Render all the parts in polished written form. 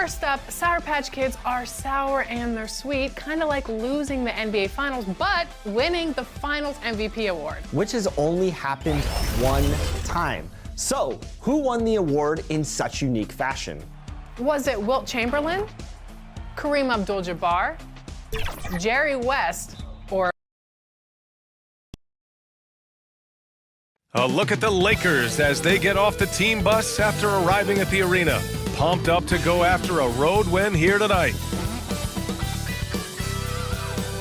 First up, Sour Patch Kids are sour and they're sweet, kind of like losing the NBA Finals, but winning the Finals MVP award. Which has only happened one time. So, who won the award in such unique fashion? Was it Wilt Chamberlain, Kareem Abdul-Jabbar, Jerry West, or... A look at the Lakers as they get off the team bus after arriving at the arena. Pumped up to go after a road win here tonight.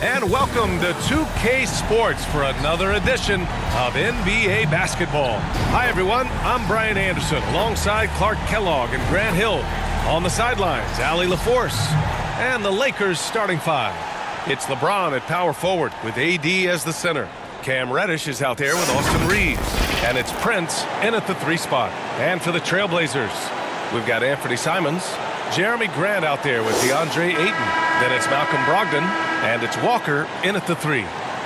And welcome to 2K Sports for another edition of NBA basketball. Hi everyone, I'm Brian Anderson alongside Clark Kellogg and Grant Hill. On the sidelines, Allie LaForce and the Lakers starting five. It's LeBron at power forward with AD as the center. Cam Reddish is out there with Austin Reeves. And it's Prince in at the 3 spot. And for the Trailblazers, we've got Anthony Simons, Jeremy Grant out there with DeAndre Ayton. Then it's Malcolm Brogdon, and it's Walker in at the 3.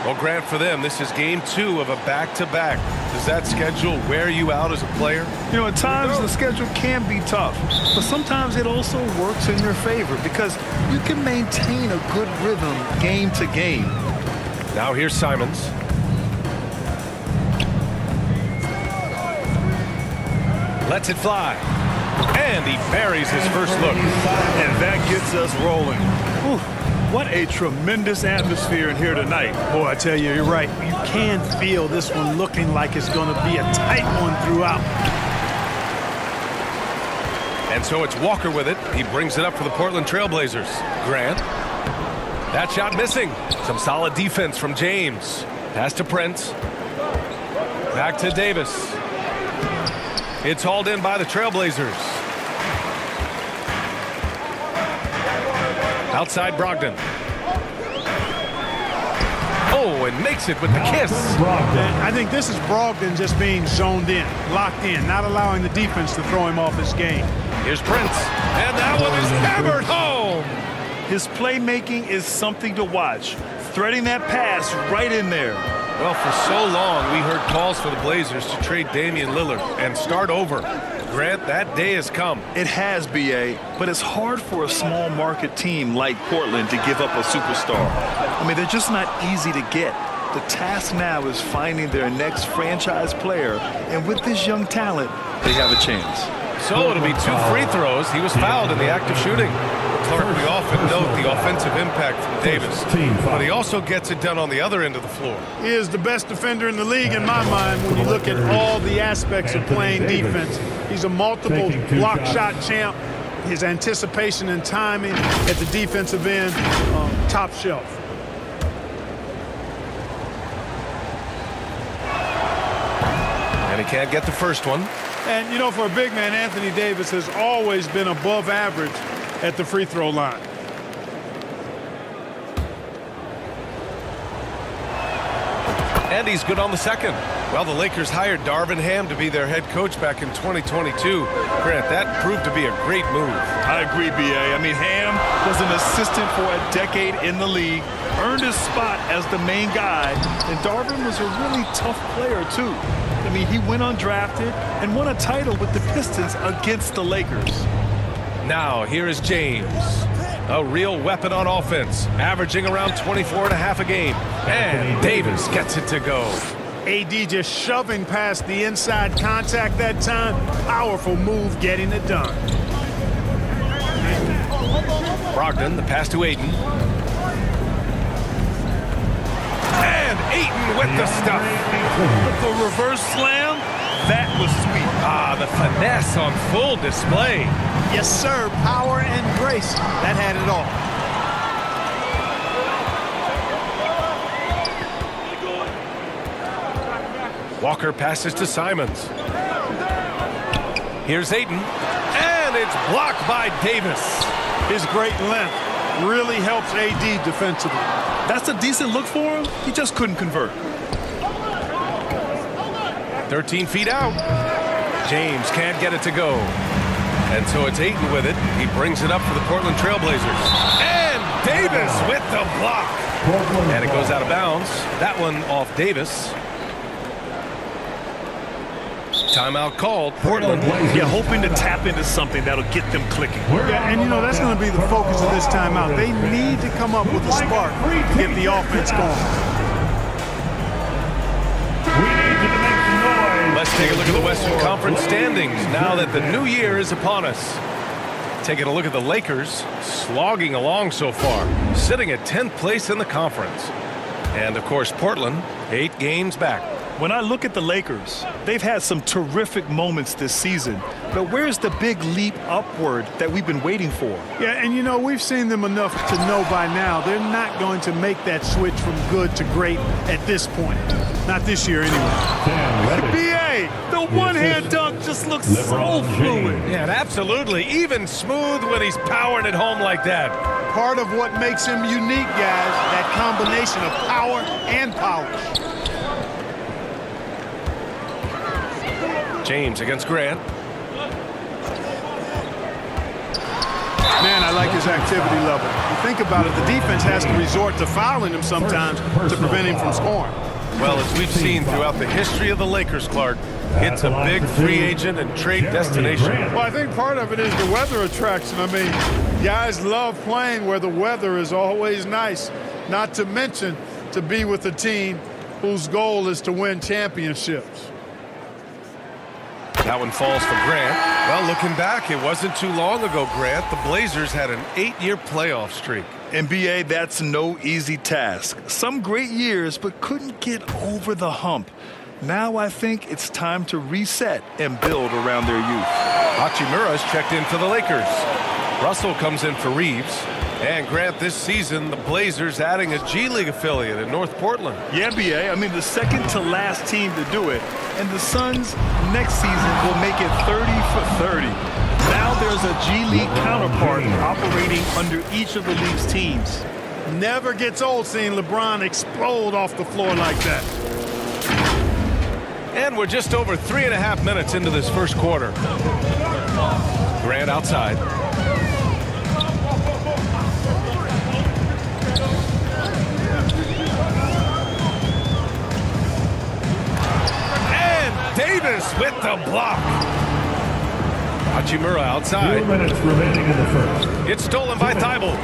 Well, Grant, for them, this is game 2 of a back-to-back. Does that schedule wear you out as a player? You know, at times the schedule can be tough, but sometimes it also works in your favor because you can maintain a good rhythm game to game. Now here's Simons. Lets it fly. And he buries his first look. And that gets us rolling. Whew, what a tremendous atmosphere in here tonight. Boy, I tell you, you're right. You can feel this one looking like it's going to be a tight one throughout. And so it's Walker with it. He brings it up for the Portland Trailblazers. Grant. That shot missing. Some solid defense from James. Pass to Prince. Back to Davis. It's hauled in by the Trailblazers. Outside Brogdon. Oh, and makes it with the kiss. I think this is Brogdon just being zoned in, locked in, not allowing the defense to throw him off his game. Here's Prince. And that one is hammered home. His playmaking is something to watch. Threading that pass right in there. Well, for so long, we heard calls for the Blazers to trade Damian Lillard and start over. Grant, that day has come. It has, B.A., but it's hard for a small market team like Portland to give up a superstar. I mean, they're just not easy to get. The task now is finding their next franchise player, and with this young talent, they have a chance. So it'll be 2 free throws. He was fouled in the act of shooting. Clark, we often note the offensive impact from Davis, but he also gets it done on the other end of the floor. He is the best defender in the league in my mind when you look at all the aspects of playing defense. He's a multiple block shot champ. His anticipation and timing at the defensive end, top shelf. And he can't get the first one. And, you know, for a big man, Anthony Davis has always been above average at the free throw line. And he's good on the second. Well, the Lakers hired Darvin Ham to be their head coach back in 2022. Grant, that proved to be a great move. I agree, B.A. I mean, Ham was an assistant for a decade in the league, earned his spot as the main guy, and Darvin was a really tough player, too. I mean, he went undrafted and won a title with the Pistons against the Lakers. Now, here is James. A real weapon on offense, averaging around 24.5 a game. And Davis gets it to go. AD just shoving past the inside contact that time. Powerful move getting it done. Brogdon, the pass to Ayton. And Ayton with the stuff. The reverse slam, that was sweet. Ah, the finesse on full display. Yes, sir. Power and grace. That had it all. Walker passes to Simons. Here's Ayton. And it's blocked by Davis. His great length really helps AD defensively. That's a decent look for him. He just couldn't convert. 13 feet out. James can't get it to go. And so it's Ayton with it. He brings it up for the Portland Trailblazers. And Davis with the block. And it goes out of bounds. That one off Davis. Timeout called. Portland. Yeah, hoping to tap into something that'll get them clicking. Yeah, and you know, that's going to be the focus of this timeout. They need to come up with a spark to get the offense going. Let's take a look at the Western Conference standings now that the new year is upon us. Taking a look at the Lakers, slogging along so far, sitting at 10th place in the conference. And, of course, Portland, 8 games back. When I look at the Lakers, they've had some terrific moments this season. But where's the big leap upward that we've been waiting for? Yeah, and you know, we've seen them enough to know by now they're not going to make that switch from good to great at this point. Not this year anyway. B.A., the one-hand dunk just looks so fluid. Yeah, and absolutely. Even smooth when he's powering it home like that. Part of what makes him unique, guys, that combination of power and polish. James against Grant. Man, I like his activity level. You think about it, the defense has to resort to fouling him sometimes to prevent him from scoring. Well, as we've seen throughout the history of the Lakers, Clark, it's a big free agent and trade destination. Well, I think part of it is the weather attraction. I mean, guys love playing where the weather is always nice, not to mention to be with a team whose goal is to win championships. That one falls for Grant. Well, looking back, it wasn't too long ago, Grant. The Blazers had an 8-year playoff streak. NBA, that's no easy task. Some great years, but couldn't get over the hump. Now I think it's time to reset and build around their youth. Hachimura's checked in for the Lakers. Russell comes in for Reeves. And Grant, this season, the Blazers adding a G League affiliate in North Portland. Yeah, B.A., I mean, the second to last team to do it. And the Suns next season will make it 30 for 30. Now there's a G League counterpart operating under each of the league's teams. Never gets old seeing LeBron explode off the floor like that. And we're just over 3.5 minutes into this first quarter. Grant outside. And Davis with the block. Hachimura outside. 2 minutes remaining in the first. It's stolen by Thibault.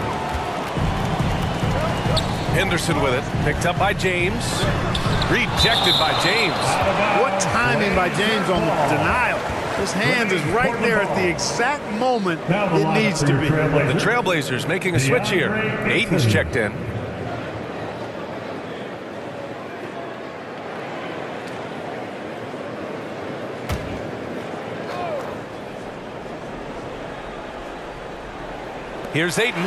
Henderson with it. Picked up by James. Rejected by James. What timing by James on the denial. His hand is right there at the exact moment it needs to be. The Trailblazers making a switch here. Ayton's checked in. Here's Ayton.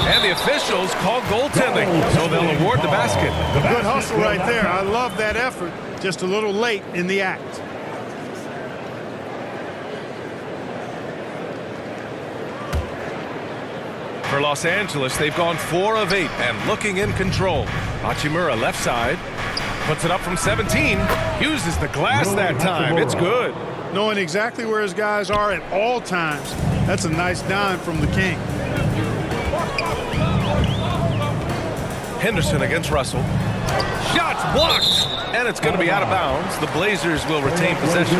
And the officials call goaltending, so they'll award the basket. Good hustle right there. I love that effort. Just a little late in the act. For Los Angeles, they've gone 4 of 8 and looking in control. Hachimura left side. Puts it up from 17. Uses the glass that time. It's good. Knowing exactly where his guys are at all times. That's a nice dime from the King. Henderson against Russell. Shots blocked! And it's going to be out of bounds. The Blazers will retain possession.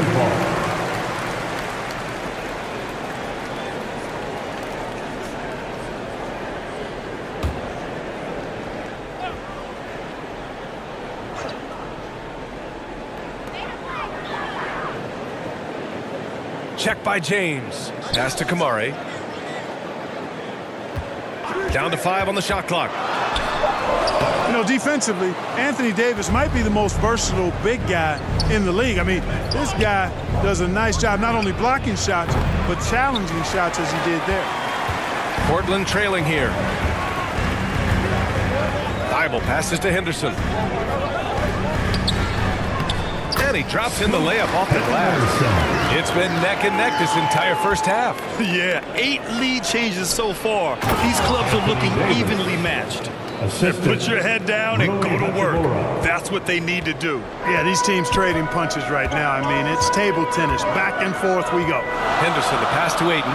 Check by James. Pass to Kamari. Down to 5 on the shot clock. You know, defensively, Anthony Davis might be the most versatile big guy in the league. I mean, this guy does a nice job not only blocking shots, but challenging shots as he did there. Portland trailing here. Thibault passes to Henderson. And he drops in the layup off the glass. It's been neck and neck this entire first half. Yeah, 8 lead changes so far. These clubs are looking evenly matched. Put your head down and go to work. That's what they need to do. Yeah, these teams trading punches right now. I mean, it's table tennis. Back and forth we go. Henderson, the pass to Ayton.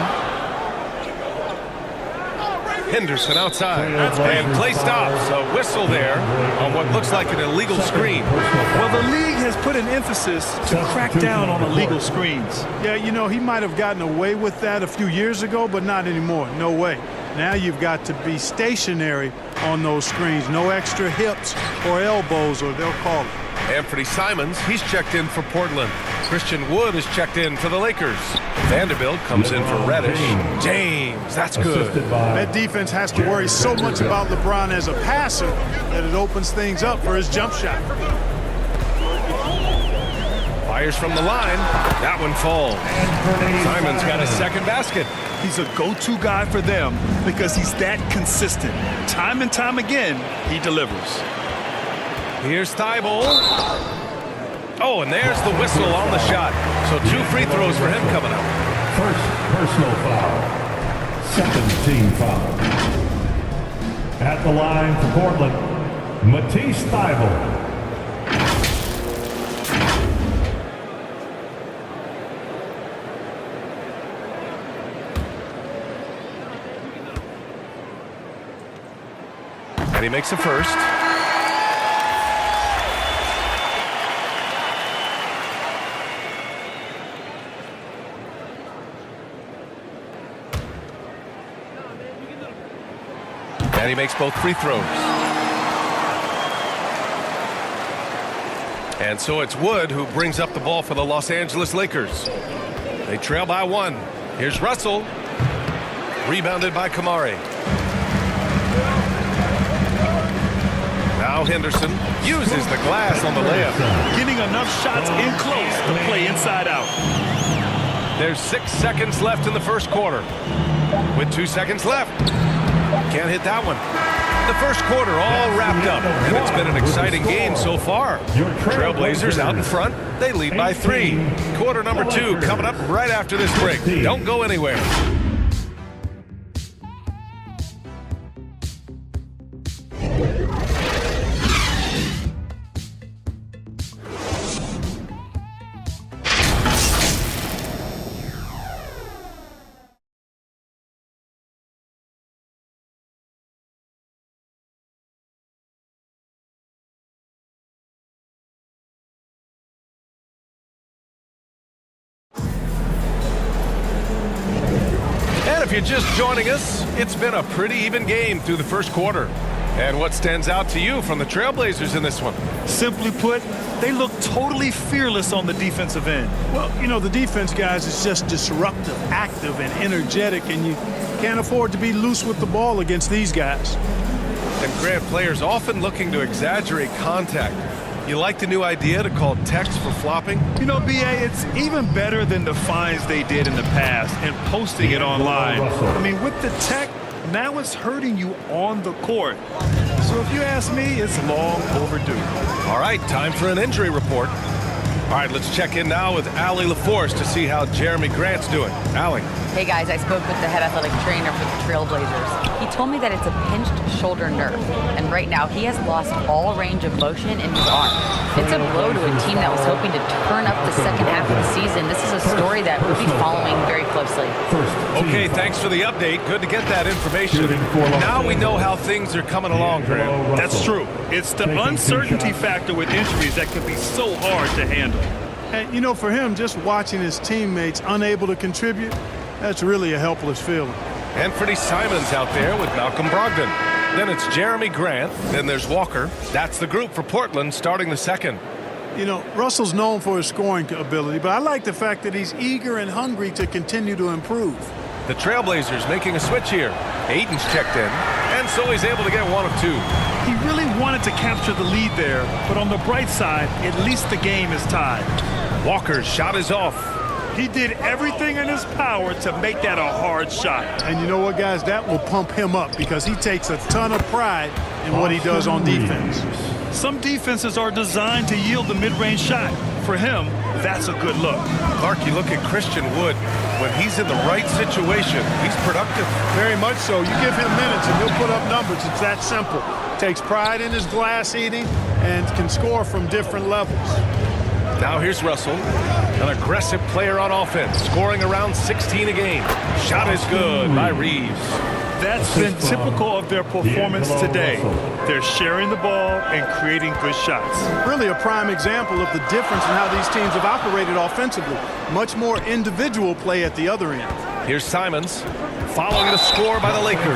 Henderson outside. And play stops. A whistle there on what looks like an illegal screen. Well, the league has put an emphasis to crack down on illegal screens. Yeah, you know, he might have gotten away with that a few years ago, but not anymore. No way. Now you've got to be stationary on those screens. No extra hips or elbows, or they'll call it. Anthony Simons, he's checked in for Portland. Christian Wood is checked in for the Lakers. Vanderbilt comes in for Reddish. James, that's good. That defense has to worry so much about LeBron as a passer that it opens things up for his jump shot. Fires from the line. That one falls. Simons got his second basket. He's a go-to guy for them because he's that consistent. Time and time again, he delivers. Here's Thibault. Oh, and there's the whistle on the shot. So 2 free throws for him coming up. First personal foul. Second team foul. At the line for Portland, Matisse Thibault. And he makes a first. And he makes both free throws. And so it's Wood who brings up the ball for the Los Angeles Lakers. They trail by 1. Here's Russell. Rebounded by Kamari. Now Henderson uses the glass on the layup. Getting enough shots in close to play inside out. There's 6 seconds left in the first quarter. With 2 seconds left. Can't hit that one. The first quarter all wrapped up, and it's been an exciting game so far. Trailblazers out in front. They lead by 3. Quarter number 2 coming up right after this break. Don't go anywhere. If you're just joining us, it's been a pretty even game through the first quarter. And what stands out to you from the Trailblazers in this one? Simply put, they look totally fearless on the defensive end. Well, you know, the defense, guys, is just disruptive, active, and energetic, and you can't afford to be loose with the ball against these guys. And Grant, players often looking to exaggerate contact. You like the new idea to call text for flopping? You know, B.A., it's even better than the fines they did in the past and posting it online. I mean, with the tech, now it's hurting you on the court. So if you ask me, it's long overdue. All right, time for an injury report. All right, let's check in now with Allie LaForce to see how Jeremy Grant's doing. Allie. Hey guys, I spoke with the head athletic trainer for the Trailblazers. He told me that it's a pinched shoulder nerve, and right now he has lost all range of motion in his arm. It's a blow to a team that was hoping to turn up the second half of the season. This is a story that we'll be following very closely. Okay, thanks for the update. Good to get that information. Now we know how things are coming along, Grant. That's true. It's the uncertainty factor with injuries that can be so hard to handle. And, you know, for him, just watching his teammates unable to contribute, that's really a helpless feeling. Anthony Simons out there with Malcolm Brogdon. Then it's Jeremy Grant. Then there's Walker. That's the group for Portland starting the second. You know, Russell's known for his scoring ability, but I like the fact that he's eager and hungry to continue to improve. The Trailblazers making a switch here. Aiden's checked in, and so he's able to get 1 of 2. He really wanted to capture the lead there, but on the bright side, at least the game is tied. Walker's shot is off. He did everything in his power to make that a hard shot. And you know what, guys? That will pump him up because he takes a ton of pride in what he does on defense. Some defenses are designed to yield the mid-range shot. For him, that's a good look. Clark, you look at Christian Wood. When he's in the right situation, he's productive. Very much so. You give him minutes and he'll put up numbers. It's that simple. Takes pride in his glass eating and can score from different levels. Now here's Russell, an aggressive player on offense, scoring around 16 a game. Shot is good by Reeves. That's been typical of their performance today. They're sharing the ball and creating good shots. Really a prime example of the difference in how these teams have operated offensively. Much more individual play at the other end. Here's Simons following the score by the Lakers.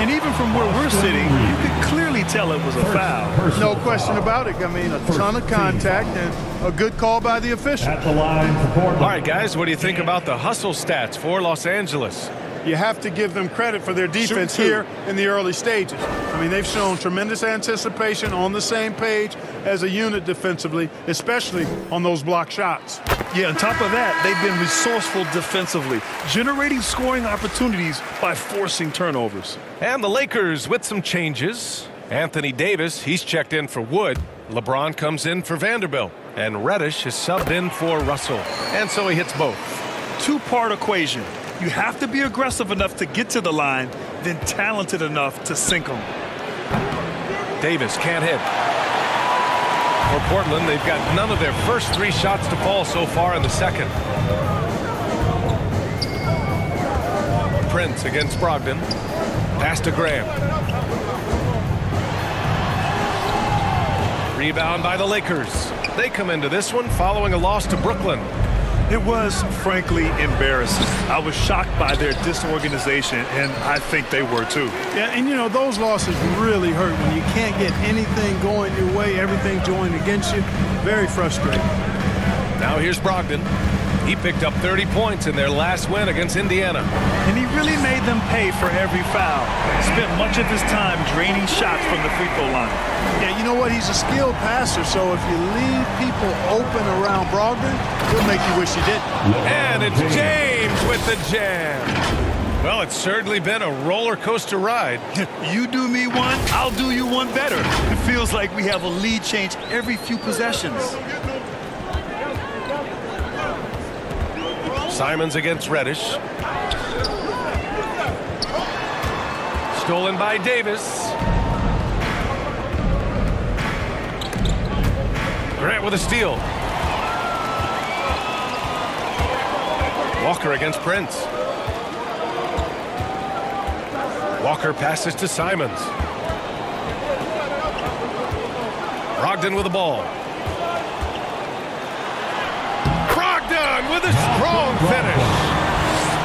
And even from where we're sitting, you could clearly tell it was a foul. No question about it. I mean, a ton of contact and a good call by the official. At the line for Portland. All right, guys, what do you think about the hustle stats for Los Angeles? You have to give them credit for their defense here in the early stages. I mean, they've shown tremendous anticipation, on the same page as a unit defensively, especially on those block shots. Yeah, on top of that, they've been resourceful defensively, generating scoring opportunities by forcing turnovers. And the Lakers with some changes. Anthony Davis, he's checked in for Wood. LeBron comes in for Vanderbilt. And Reddish is subbed in for Russell. And so he hits both. Two-part equation. You have to be aggressive enough to get to the line, then talented enough to sink them. Davis can't hit. For Portland, they've got none of their first 3 shots to fall so far in the second. Prince against Brogdon. Pass to Graham. Rebound by the Lakers. They come into this one following a loss to Brooklyn. It was, frankly, embarrassing. I was shocked by their disorganization, and I think they were too. Yeah, and you know, those losses really hurt when you can't get anything going your way, everything going against you. Very frustrating. Now here's Brogdon. He picked up 30 points in their last win against Indiana. And he really made them pay for every foul. Spent much of his time draining shots from the free throw line. Yeah, you know what? He's a skilled passer, so if you leave people open around Brogdon, he'll make you wish you didn't. And it's James with the jam. Well, it's certainly been a roller coaster ride. You do me one, I'll do you one better. It feels like we have a lead change every few possessions. Simons against Reddish. Stolen by Davis. Grant with a steal. Walker against Prince. Walker passes to Simons. Brogdon with the ball. Brogdon with a strong finish.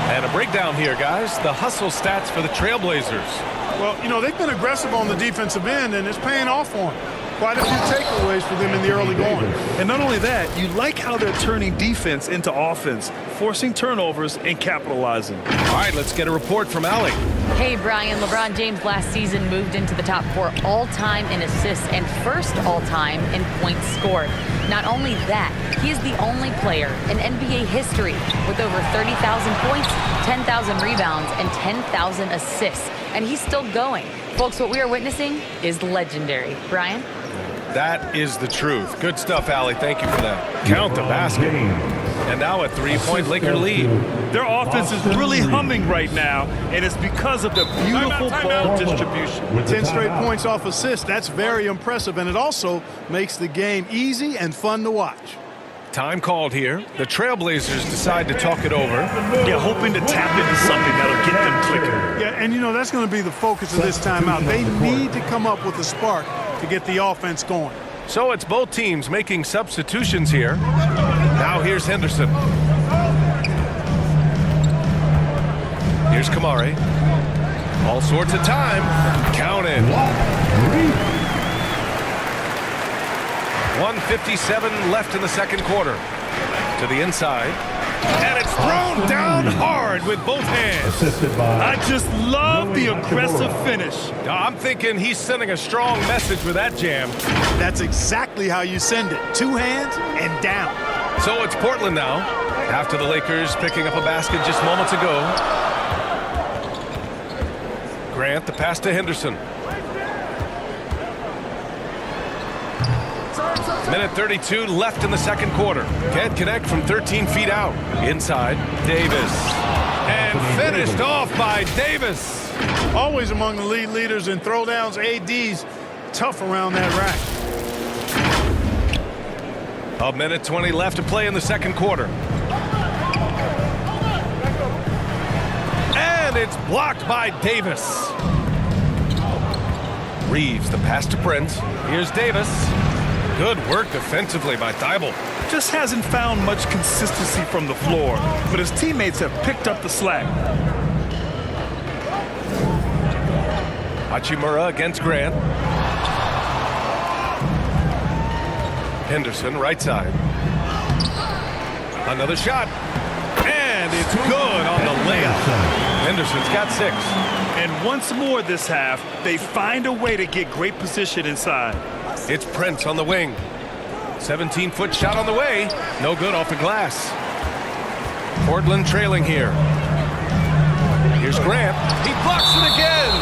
And a breakdown here, guys. The hustle stats for the Trailblazers. Well, you know, they've been aggressive on the defensive end, and it's paying off for them. Quite a few takeaways for them in the early going. And not only that, you like how they're turning defense into offense, forcing turnovers and capitalizing. All right, let's get a report from Allie. Hey, Brian, LeBron James last season moved into the top 4 all-time in assists and first all-time in points scored. Not only that, he is the only player in NBA history with over 30,000 points, 10,000 rebounds, and 10,000 assists. And he's still going. Folks, what we are witnessing is legendary. Brian? That is the truth. Good stuff, Allie. Thank you for that. Count the basket. And now a 3-point Laker lead. Their offense is really humming right now, and it's because of the beautiful ball distribution. 10 straight points off assists. That's very impressive, and it also makes the game easy and fun to watch. Time called here. The Trailblazers decide to talk it over. Yeah, hoping to tap into something that'll get them clicking. Yeah, and you know, that's going to be the focus of this timeout. They need to come up with a spark to get the offense going. So it's both teams making substitutions here. Now here's Henderson. Here's Kamari. All sorts of time. Counted. 1:57 left in the second quarter. To the inside. And it's thrown down hard with both hands. I just love the aggressive finish. I'm thinking he's sending a strong message with that jam. That's exactly how you send it. 2 hands and down. So it's Portland now, after the Lakers picking up a basket just moments ago. Grant, the pass to Henderson. Minute 32 left in the second quarter. Can't connect from 13 feet out. Inside, Davis. And finished off by Davis. Always among the league leaders in throwdowns, ADs. Tough around that rack. A minute 20 left to play in the second quarter. And it's blocked by Davis. Reeves, the pass to Prince. Here's Davis. Good work defensively by Thibault. Just hasn't found much consistency from the floor, but his teammates have picked up the slack. Hachimura against Grant. Henderson, right side. Another shot. And it's good on the layup. Henderson's got 6. And once more this half, they find a way to get great position inside. It's Prince on the wing. 17-foot shot on the way. No good off the glass. Portland trailing here. Here's Grant. He blocks it again.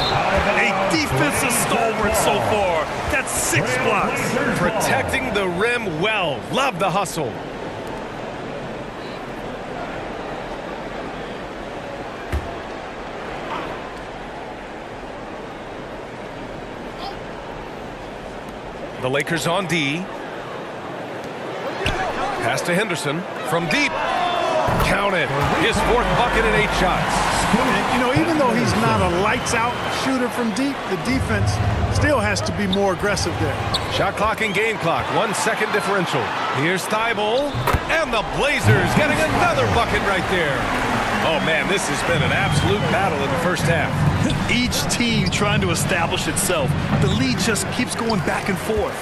A defensive stalwart so far. That's 6 blocks. Protecting the rim well. Love the hustle. The Lakers on D. Pass to Henderson from deep. Count it. His 4th bucket in 8 shots. And, you know, even though he's not a lights-out shooter from deep, the defense still has to be more aggressive there. Shot clock and game clock. 1 second differential. Here's Thibault. And the Blazers getting another bucket right there. Oh, man, this has been an absolute battle in the first half. Each team trying to establish itself. The lead just keeps going back and forth.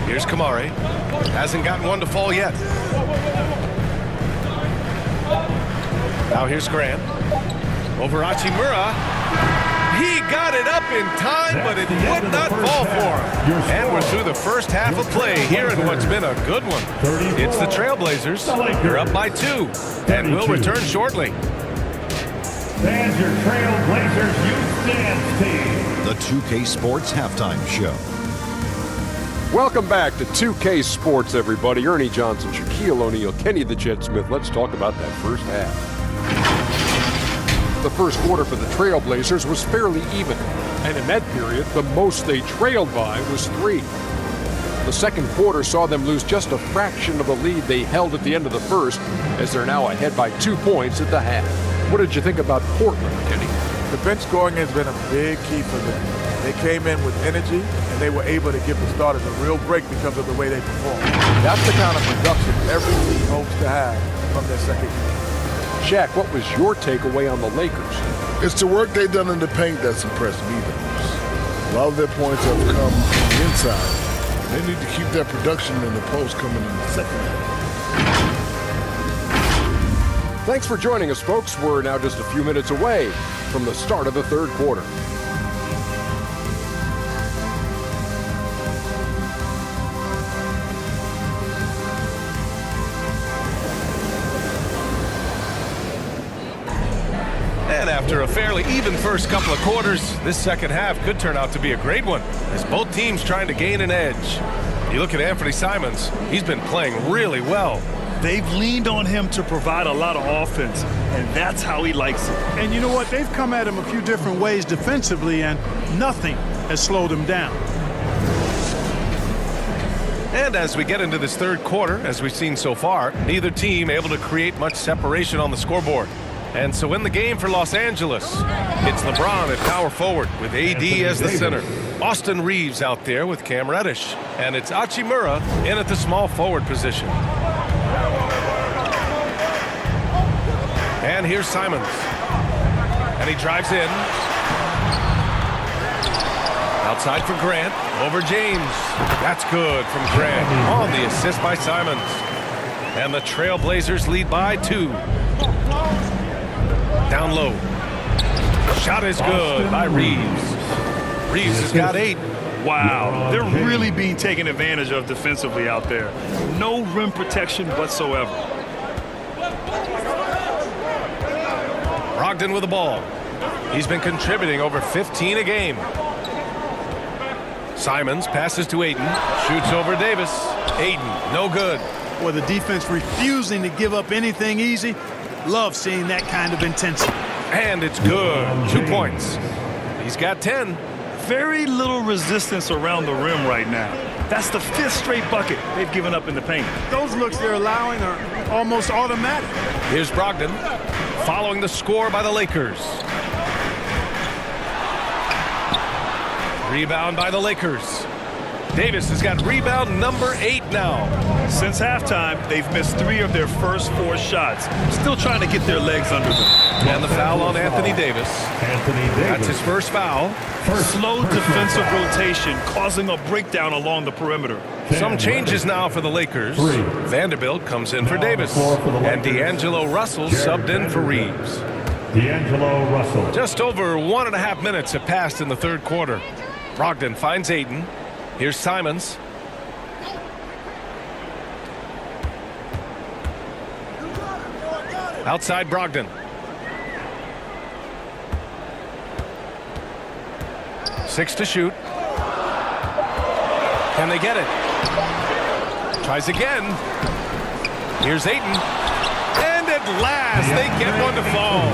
Here's Kamari. Hasn't gotten one to fall yet. Now here's Grant. Over Hachimura. He got it up in time, but it would not fall for him. And we're through the first half of play here in what's been a good one. It's the Trailblazers. They're up by 2, and we'll return shortly. There's your Trailblazers Youth Dance Team. The 2K Sports Halftime Show. Welcome back to 2K Sports, everybody. Ernie Johnson, Shaquille O'Neal, Kenny the Jet Smith. Let's talk about that first half. The first quarter for the Trailblazers was fairly even, and in that period, the most they trailed by was 3. The second quarter saw them lose just a fraction of the lead they held at the end of the first, as they're now ahead by 2 points at the half. What did you think about Portland, Kenny? The bench scoring has been a big key for them. They came in with energy, and they were able to give the starters a real break because of the way they performed. That's the kind of production every team hopes to have from their second unit. Shaq, what was your takeaway on the Lakers? It's the work they've done in the paint that's impressed me the most. A lot of their points have come from the inside. They need to keep that production in the post coming in the second half. Thanks for joining us, folks. We're now just a few minutes away from the start of the third quarter. And after a fairly even first couple of quarters, this second half could turn out to be a great one, as both teams trying to gain an edge. You look at Anthony Simons, he's been playing really well. They've leaned on him to provide a lot of offense, and that's how he likes it. And you know what? They've come at him a few different ways defensively, and nothing has slowed him down. And as we get into this third quarter, as we've seen so far, neither team able to create much separation on the scoreboard. And so in the game for Los Angeles, it's LeBron at power forward with AD as the center. Austin Reeves out there with Cam Reddish. And it's Hachimura in at the small forward position. And here's Simons. And he drives in. Outside for Grant. Over James. That's good from Grant. On the assist by Simons. And the Trailblazers lead by 2. Down low. Shot is good by Reeves. Reeves has got 8. Wow, they're really being taken advantage of defensively out there. No rim protection whatsoever. Brogdon with the ball. He's been contributing over 15 a game. Simons passes to Ayton. Shoots over Davis. Ayton, no good. Boy, the defense refusing to give up anything easy. Love seeing that kind of intensity. And it's good. 2 points. He's got 10. Very little resistance around the rim right now. That's the 5th straight bucket they've given up in the paint. Those looks they're allowing are almost automatic. Here's Brogdon following the score by the Lakers. Rebound by the Lakers. Davis has got rebound number 8 now. Since halftime, they've missed 3 of their first 4 shots. Still trying to get their legs under them. And the foul on Anthony Davis. That's his first foul. Slow defensive rotation causing a breakdown along the perimeter. Some changes now for the Lakers. Vanderbilt comes in for Davis. And D'Angelo Russell subbed in for Reeves. D'Angelo Russell. Just over 1.5 minutes have passed in the third quarter. Brogdon finds Ayton. Here's Simons. Outside Brogdon. 6 to shoot. Can they get it? Tries again. Here's Ayton. And at last, they get one to fall.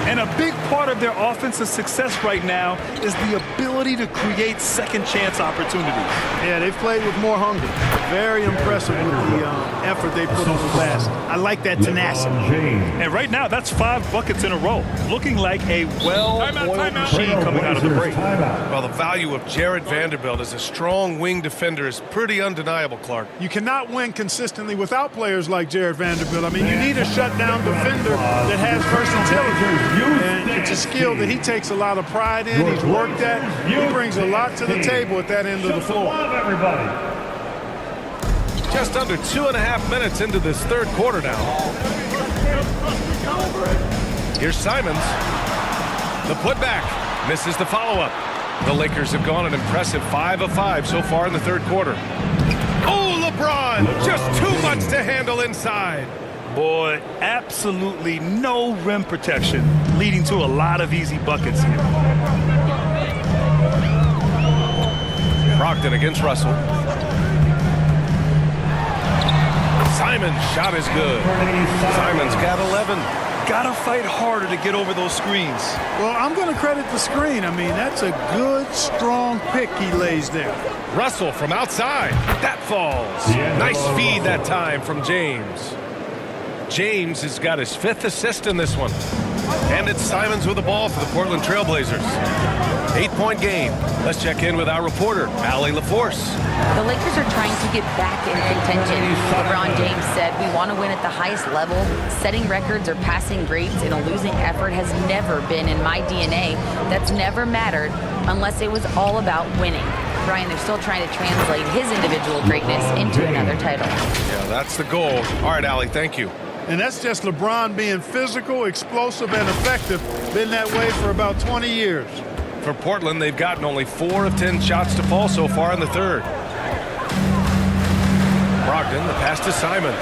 And a big part of their offensive success right now is the ability to create second chance opportunities. Yeah, they've played with more hunger. Very impressive with the effort they put on the basket. I like that tenacity. And right now, that's 5 buckets in a row. Looking like a well-oiled machine coming out of the break. Well, the value of Jared Vanderbilt as a strong wing defender is pretty undeniable, Clark. You cannot win consistently without players like Jared Vanderbilt. I mean, you need a shutdown defender that has versatility. And it's a skill that he takes a lot of pride in. He's worked at. He brings a lot to the table at that end of the floor. Just under 2.5 minutes into this third quarter now. Here's Simons. The putback. Misses the follow-up. The Lakers have gone an impressive 5 of 5 so far in the third quarter. Oh, LeBron! Just too much to handle inside. Boy, absolutely no rim protection, leading to a lot of easy buckets here. Brogdon against Russell. Simon's shot is good. Simon's got 11. Gotta fight harder to get over those screens. Well, I'm going to credit the screen. I mean, that's a good, strong pick he lays there. Russell from outside. That falls. Nice feed that time from James. James has got his 5th assist in this one. And it's Simons with the ball for the Portland Trailblazers. 8-point game. Let's check in with our reporter, Allie LaForce. The Lakers are trying to get back in contention. LeBron James said, "We want to win at the highest level. Setting records or passing grades in a losing effort has never been in my DNA. That's never mattered unless it was all about winning." Brian, they're still trying to translate his individual greatness into another title. Yeah, that's the goal. All right, Allie, thank you. And that's just LeBron being physical, explosive, and effective. Been that way for about 20 years. For Portland, they've gotten only 4 of 10 shots to fall so far in the third. Brogdon, the pass to Simons.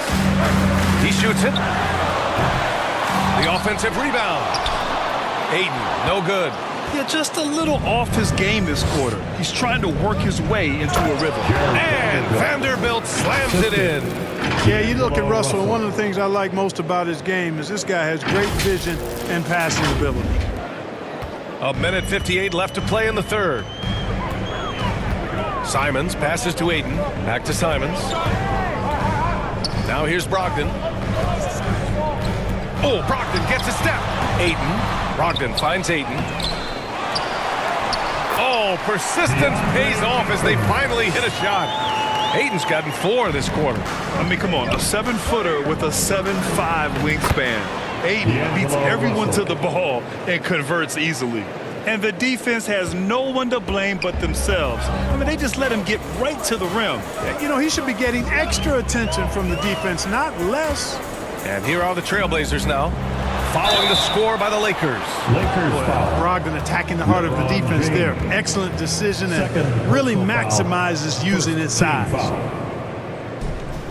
He shoots it. The offensive rebound. Ayton, no good. Yeah, just a little off his game this quarter. He's trying to work his way into a rhythm. And Vanderbilt slams it in. Yeah, you look at Russell, and one of the things I like most about his game is this guy has great vision and passing ability. 1:58 left to play in the third. Simons passes to Ayton. Back to Simons. Now here's Brogdon. Oh, Brogdon gets a step. Ayton. Brogdon finds Ayton. Oh, persistence pays off as they finally hit a shot. Ayton's gotten 4 this quarter. I mean, come on, a 7-footer with a 7'5" wingspan. Ayton beats everyone to the ball and converts easily. And the defense has no one to blame but themselves. I mean, they just let him get right to the rim. You know, he should be getting extra attention from the defense, not less. And here are the Trailblazers now, following the score by the Lakers. Brogdon attacking the heart of the defense there. Excellent decision and really maximizes using his size.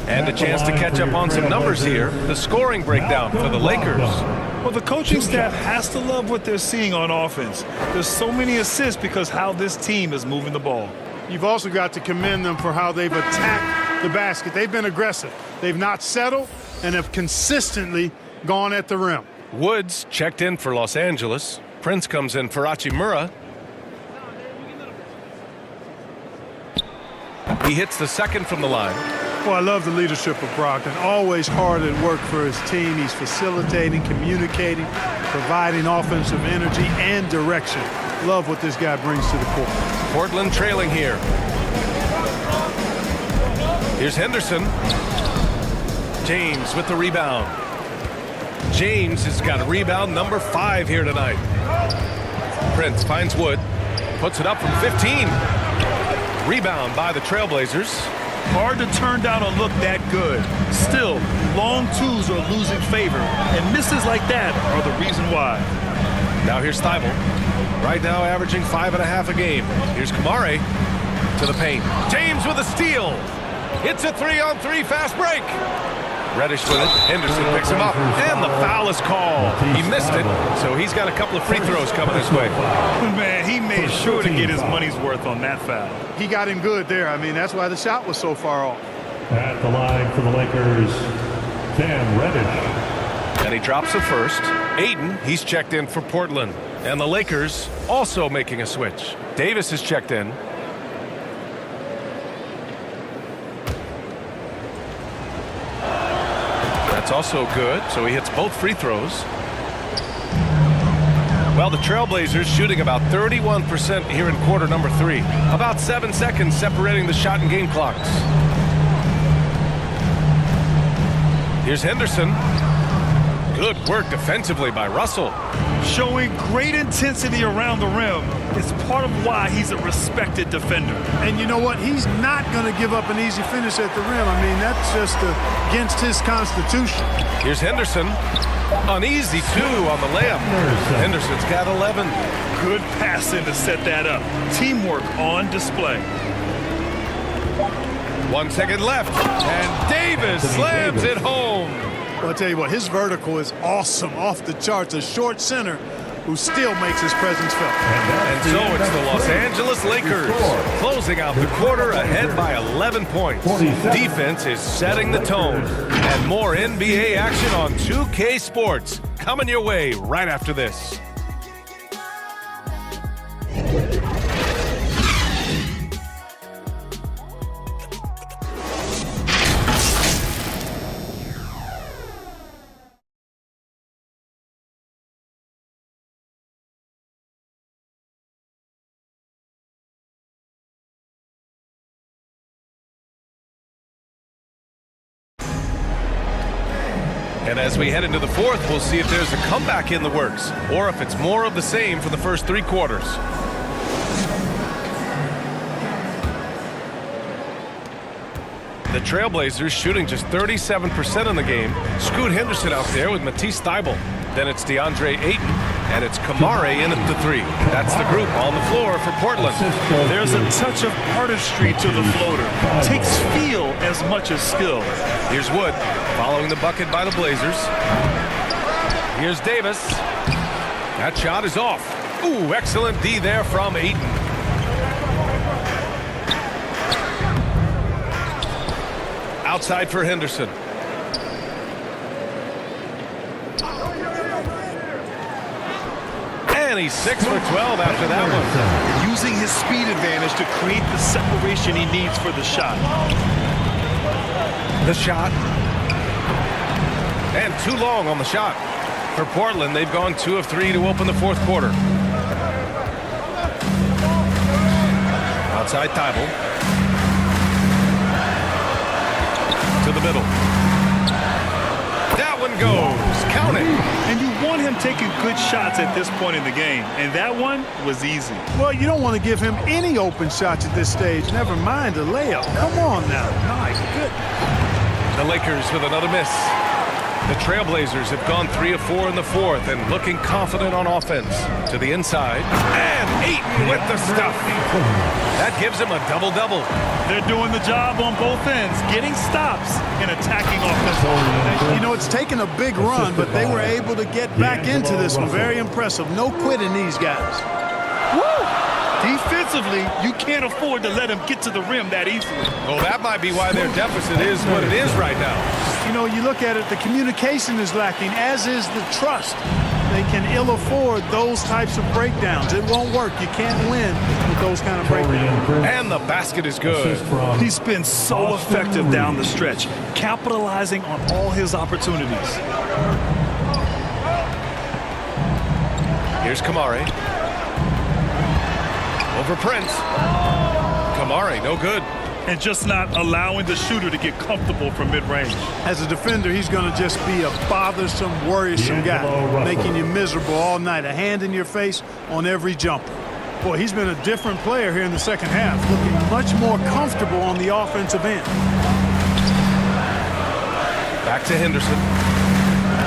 And a chance to catch up on some numbers here. The scoring breakdown for the Lakers. Well, the coaching staff has to love what they're seeing on offense. There's so many assists because how this team is moving the ball. You've also got to commend them for how they've attacked the basket. They've been aggressive. They've not settled and have consistently gone at the rim. Woods checked in for Los Angeles. Prince comes in for Hachimura. He hits the second from the line. Well, I love the leadership of Brogdon. Always hard at work for his team. He's facilitating, communicating, providing offensive energy and direction. Love what this guy brings to the court. Portland trailing here. Here's Henderson. James with the rebound. James has got a rebound number 5 here tonight. Prince finds Wood. Puts it up from 15. Rebound by the Trailblazers. Hard to turn down a look that good. Still, long twos are losing favor, and misses like that are the reason why. Now here's Thibault. Right now averaging 5.5 a game. Here's Kamare to the paint. James with a steal. Hits a 3-on-3 fast break. Reddish with it. Henderson picks him up, and the foul is called. He missed it, so he's got a couple of free throws coming his way. Man, he made sure to get his money's worth on that foul. He got him good there. I mean, that's why the shot was so far off. At the line for the Lakers, Cam Reddish. And he drops the first. Ayton, he's checked in for Portland. And the Lakers also making a switch. Davis is checked in. That's also good, so he hits both free throws. Well, the Trailblazers shooting about 31% here in quarter number 3. About 7 seconds separating the shot and game clocks. Here's Henderson. Good work defensively by Russell. Showing great intensity around the rim is part of why he's a respected defender. And you know what? He's not going to give up an easy finish at the rim. I mean, that's just against his constitution. Here's Henderson. An easy 2 on the layup. Henderson's got 11. Good passing to set that up. Teamwork on display. 1 second left. And Davis slams it home. Well, I'll tell you what, his vertical is awesome, off the charts. A short center who still makes his presence felt. And so it's the Los Angeles Lakers closing out the quarter ahead by 11 points. Defense is setting the tone. And more NBA action on 2K Sports coming your way right after this. And as we head into the fourth, we'll see if there's a comeback in the works or if it's more of the same for the first 3 quarters. The Trailblazers shooting just 37% in the game. Scoot Henderson out there with Matisse Thybulle. Then it's DeAndre Ayton, and it's Kamare in at the 3. That's the group on the floor for Portland. There's a touch of artistry to the floater. Takes feel as much as skill. Here's Wood following the bucket by the Blazers. Here's Davis. That shot is off. Ooh, excellent D there from Ayton. Outside for Henderson. And he's 6 for 12 after that one. Using his speed advantage to create the separation he needs for the shot. The shot. And too long on the shot. For Portland, they've gone 2 of 3 to open the fourth quarter. Outside Thybulle. To the middle. That one goes. Count it. And you want him taking good shots at this point in the game. And that one was easy. Well, you don't want to give him any open shots at this stage. Never mind a layup. Come on now. My goodness. The Lakers with another miss. The Trailblazers have gone 3 of 4 in the fourth and looking confident on offense. To the inside. And Ayton with the stuff. That gives him a double-double. They're doing the job on both ends, getting stops and attacking offense. You know, it's taken a big run, but they were able to get back into this one. Very impressive. No quitting these guys. Woo! Defensively, you can't afford to let him get to the rim that easily. Well, that might be why their deficit is what it is right now. You know, you look at it, the communication is lacking, as is the trust. they can ill afford those types of breakdowns. It won't work. You can't win with those kind of breakdowns. And the basket is good. He's been so effective down the stretch, capitalizing on all his opportunities. Here's Kamari. Over Prince. Kamari, no good. And just not allowing the shooter to get comfortable from mid-range. As a defender, he's going to just be a bothersome, worrisome guy, making you miserable all night, a hand in your face on every jumper. Boy, he's been a different player here in the second half, looking much more comfortable on the offensive end. Back to Henderson.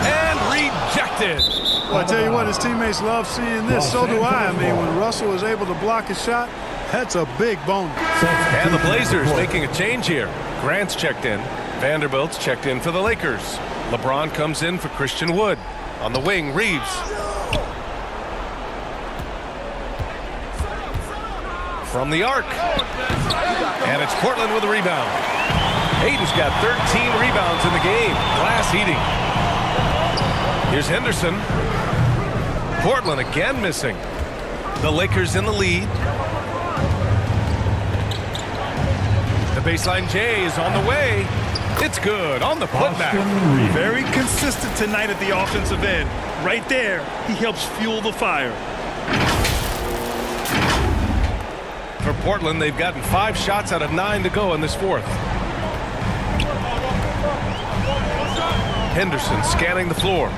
And rejected. Well, I tell you what, his teammates love seeing this. So do I. I mean, when Russell is able to block a shot, that's a big bonus. And the Blazers making a change here. Grant's checked in. Vanderbilt's checked in for the Lakers. LeBron comes in for Christian Wood. On the wing, Reeves. From the arc. And it's Portland with a rebound. Hayden's got 13 rebounds in the game. Glass heating. Here's Henderson. Portland again missing. The Lakers in the lead. The baseline J is on the way. It's good on the putback. Very consistent tonight at the offensive end. Right there, he helps fuel the fire. For Portland, they've gotten 5 shots out of 9 to go in this fourth. Henderson scanning the floor.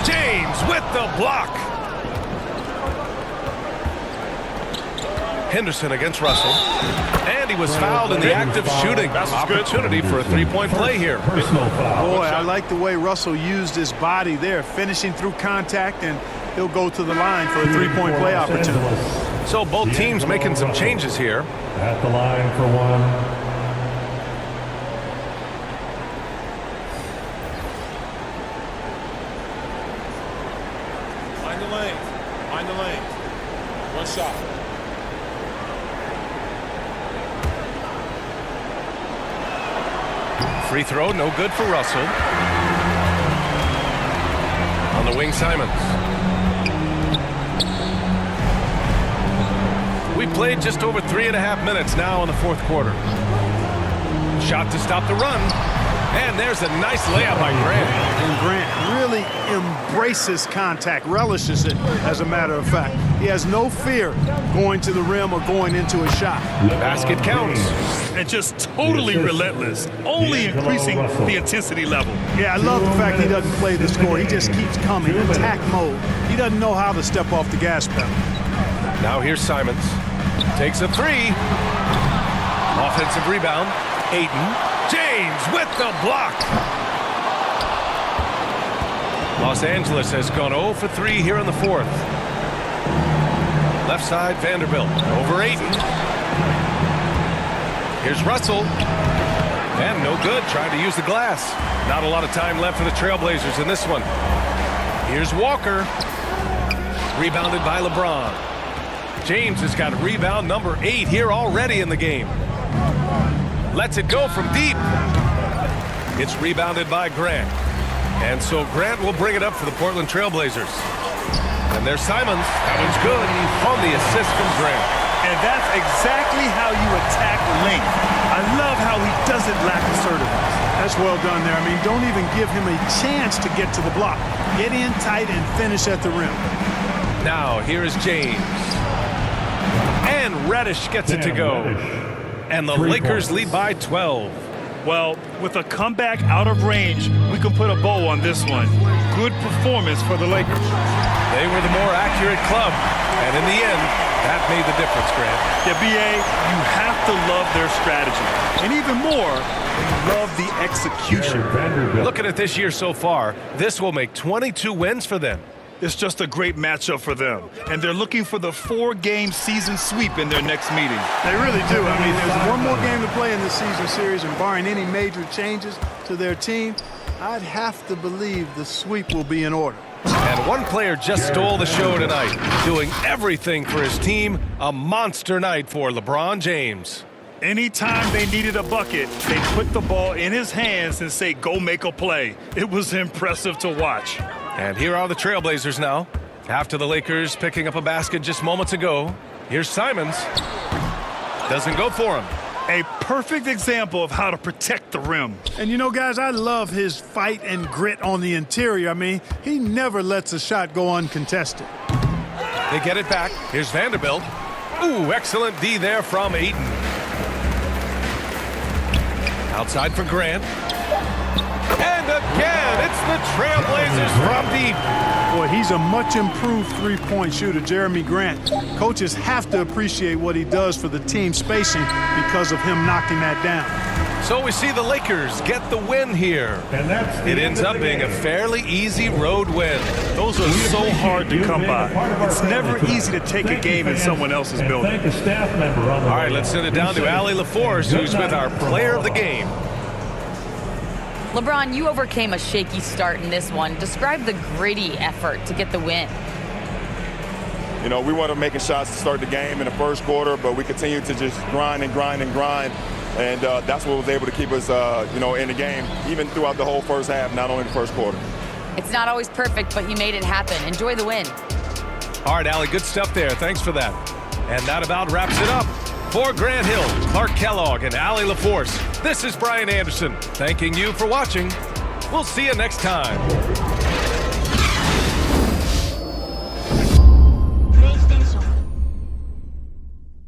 James with the block. Henderson against Russell. And he was fouled in the act of shooting. Opportunity for a three-point play here. Boy, I like the way Russell used his body there, finishing through contact, and he'll go to the line for a three-point play opportunity. So both teams making some changes here. At the line for one. Find the lane. Find the lane. One shot. Free throw, no good for Russell. On the wing, Simons. We played just over 3.5 minutes now in the fourth quarter. Shot to stop the run. And there's a nice layup by Grant. And Grant really embraces contact, relishes it, as a matter of fact. He has no fear going to the rim or going into a shot. Basket counts. And just totally relentless, only increasing the intensity level. Yeah, I love the fact he doesn't play the score. He just keeps coming, attack mode. He doesn't know how to step off the gas pedal. Now here's Simons. Takes a three. Offensive rebound. Ayton. James with the block. Los Angeles has gone 0 for 3 here in the fourth. Left side, Vanderbilt. Over Ayton. Here's Russell. And no good, trying to use the glass. Not a lot of time left for the Trailblazers in this one. Here's Walker. Rebounded by LeBron. James has got rebound number 8 here already in the game. Lets it go from deep. It's rebounded by Grant. And so Grant will bring it up for the Portland Trailblazers. And there's Simons. That one's good on the assist from Grant. And that's exactly how you attack length. I love how he doesn't lack assertiveness. That's well done there. I mean, don't even give him a chance to get to the block. Get in tight and finish at the rim. Now, here is James. And Reddish gets it to go. And the Lakers lead by 12. Well, with a comeback out of range, we can put a bow on this one. Good performance for the Lakers. They were the more accurate club. And in the end, that made the difference, Grant. Yeah, B.A., you have to love their strategy. And even more, you love the execution. Looking at this year so far, this will make 22 wins for them. It's just a great matchup for them. And they're looking for the 4-game season sweep in their next meeting. They really do. I mean, there's one more game to play in this season series, and barring any major changes to their team, I'd have to believe the sweep will be in order. And one player just stole the show tonight, doing everything for his team. A monster night for LeBron James. Anytime they needed a bucket, they put the ball in his hands and say, go make a play. It was impressive to watch. And here are the Trailblazers now. After the Lakers picking up a basket just moments ago, here's Simons. Doesn't go for him. A perfect example of how to protect the rim. And you know, guys, I love his fight and grit on the interior. I mean, he never lets a shot go uncontested. They get it back. Here's Vanderbilt. Ooh, excellent D there from Ayton. Outside for Grant. And again, it's the Trailblazers from deep. Boy, he's a much improved three-point shooter, Jeremy Grant. Coaches have to appreciate what he does for the team spacing because of him knocking that down. So we see the Lakers get the win here. And that's It ends up being a fairly easy road win. Those are so hard to come by. It's never easy to take a game in someone else's building. Thank a staff member on the All right, let's send it down to Allie LaForce, who's with our player of the game. LeBron, you overcame a shaky start in this one. Describe the gritty effort to get the win. You know, we wanted making shots to start the game in the first quarter, but we continued to just grind and grind and grind. And that's what was able to keep us, you know, in the game, even throughout the whole first half, not only the first quarter. It's not always perfect, but you made it happen. Enjoy the win. All right, Allie, good stuff there. Thanks for that. And that about wraps it up. For Grant Hill, Clark Kellogg, and Allie LaForce, this is Brian Anderson, thanking you for watching. We'll see you next time.